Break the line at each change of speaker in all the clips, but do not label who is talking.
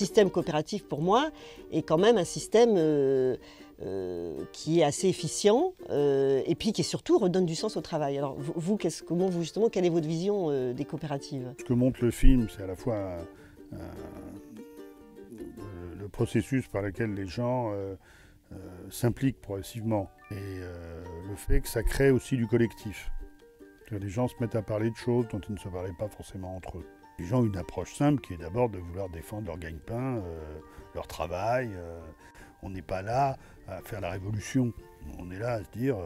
système coopératif, pour moi, est quand même un système qui est assez efficient et puis qui surtout redonne du sens au travail. Alors vous, quelle est votre vision des coopératives?
Ce que montre le film, c'est à la fois le processus par lequel les gens s'impliquent progressivement et le fait que ça crée aussi du collectif. Que les gens se mettent à parler de choses dont ils ne se parlaient pas forcément entre eux. Les gens ont une approche simple qui est d'abord de vouloir défendre leur gagne-pain, leur travail. On n'est pas là à faire la révolution. On est là à se dire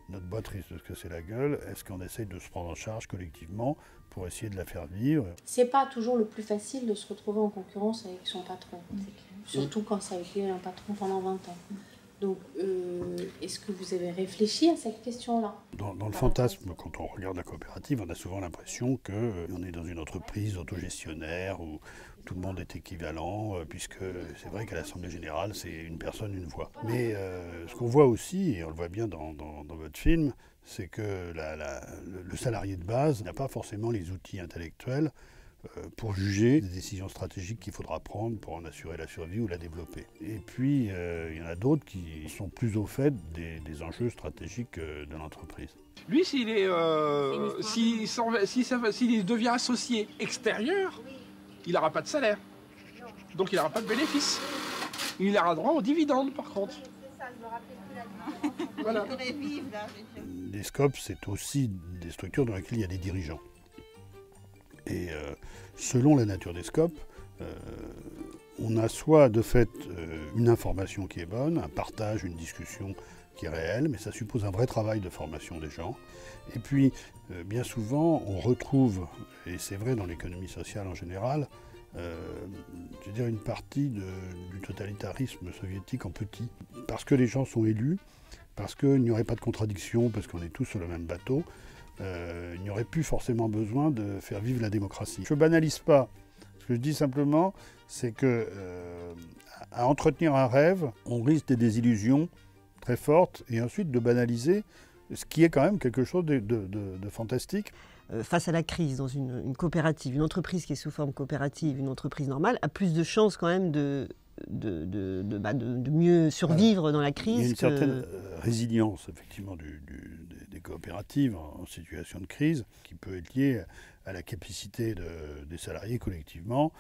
notre boîte risque de se casser la gueule. Est-ce qu'on essaye de se prendre en charge collectivement pour essayer de la faire vivre?
C'est pas toujours le plus facile de se retrouver en concurrence avec son patron. Surtout quand ça a été un patron pendant 20 ans. Donc, est-ce que vous avez réfléchi à cette question-là?
Dans le fantasme, quand on regarde la coopérative, on a souvent l'impression qu'on est dans une entreprise autogestionnaire où tout le monde est équivalent, puisque c'est vrai qu'à l'Assemblée Générale, c'est une personne, une voix. Mais ce qu'on voit aussi, et on le voit bien dans votre film, c'est que le salarié de base n'a pas forcément les outils intellectuels pour juger des décisions stratégiques qu'il faudra prendre pour en assurer la survie ou la développer. Et puis, il y en a d'autres qui sont plus au fait des enjeux stratégiques de l'entreprise.
Lui, s'il devient associé extérieur, il n'aura pas de salaire. Donc il n'aura pas de bénéfice. Il aura droit aux dividendes, par contre. Voilà.
Les SCOP, c'est aussi des structures dans lesquelles il y a des dirigeants. Et selon la nature des SCOP, on a soit de fait une information qui est bonne, un partage, une discussion qui est réelle, mais ça suppose un vrai travail de formation des gens. Et puis, bien souvent, on retrouve, et c'est vrai dans l'économie sociale en général, je veux dire une partie du totalitarisme soviétique en petit. Parce que les gens sont élus, parce qu'il n'y aurait pas de contradiction, parce qu'on est tous sur le même bateau, il n'y aurait plus forcément besoin de faire vivre la démocratie. Je ne banalise pas. Ce que je dis simplement, c'est que à entretenir un rêve, on risque des désillusions très fortes et ensuite de banaliser ce qui est quand même quelque chose de fantastique.
Face à la crise dans une coopérative, une entreprise qui est sous forme coopérative, une entreprise normale, a plus de chances quand même de mieux survivre dans la crise.
Il y a une certaine résilience effectivement des coopératives en situation de crise qui peut être liée à la capacité des salariés collectivement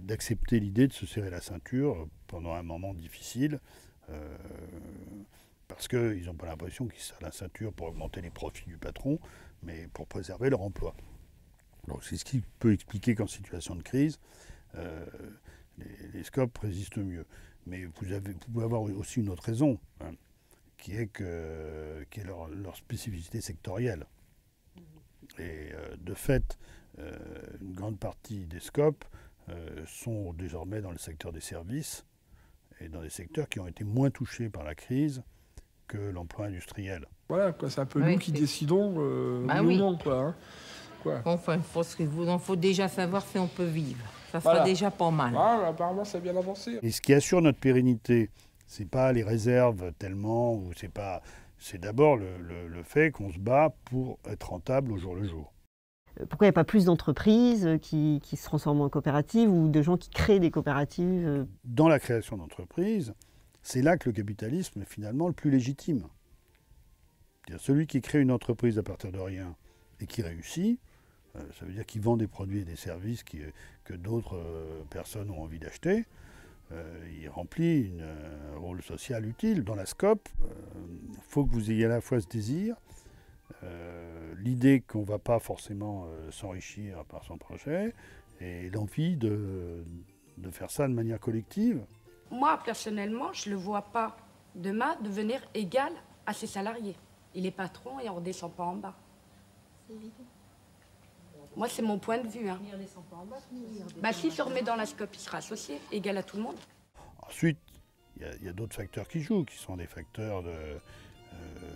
d'accepter l'idée de se serrer la ceinture pendant un moment difficile parce qu'ils n'ont pas l'impression qu'ils se serrent la ceinture pour augmenter les profits du patron, mais pour préserver leur emploi. Donc c'est ce qui peut expliquer qu'en situation de crise, les SCOP résistent mieux. Mais vous pouvez avoir aussi une autre raison, hein, qui est leur spécificité sectorielle. Et de fait, une grande partie des SCOP sont désormais dans le secteur des services et dans des secteurs qui ont été moins touchés par la crise que l'emploi industriel.
Voilà, c'est un peu nous qui décidons non, quoi. Hein.
Quoi. Enfin, il faut déjà savoir si on peut vivre. Ça sera déjà pas mal.
Ah, apparemment, ça a bien avancé.
Et ce qui assure notre pérennité, c'est pas les réserves tellement, ou c'est d'abord le fait qu'on se bat pour être rentable au jour le jour.
Pourquoi il n'y a pas plus d'entreprises qui se transforment en coopératives ou de gens qui créent des coopératives?
Dans la création d'entreprises, c'est là que le capitalisme est finalement le plus légitime. C'est-à-dire celui qui crée une entreprise à partir de rien et qui réussit, ça veut dire qu'il vend des produits et des services que d'autres personnes ont envie d'acheter. Il remplit un rôle social utile. Dans la SCOP, il faut que vous ayez à la fois ce désir, l'idée qu'on ne va pas forcément s'enrichir par son projet, et l'envie de faire ça de manière collective.
Moi, personnellement, je ne le vois pas demain devenir égal à ses salariés. Il est patron et on ne redescend pas en bas. C'est évident. Moi, c'est mon point de vue. Hein. S'il se remet dans la SCOP, il sera associé, égal à tout le monde.
Ensuite, il y a d'autres facteurs qui jouent, qui sont des facteurs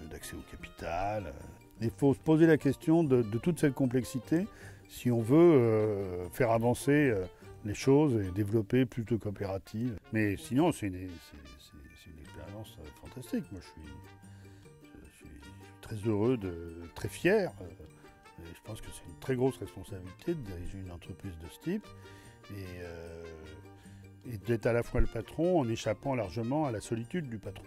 d'accès au capital. Il faut se poser la question de toute cette complexité si on veut faire avancer les choses et développer plus de coopératives. Mais sinon, c'est une expérience fantastique. Moi, je suis très heureux, très fier. Et je pense que c'est une très grosse responsabilité de diriger une entreprise de ce type. et d'être à la fois le patron en échappant largement à la solitude du patron.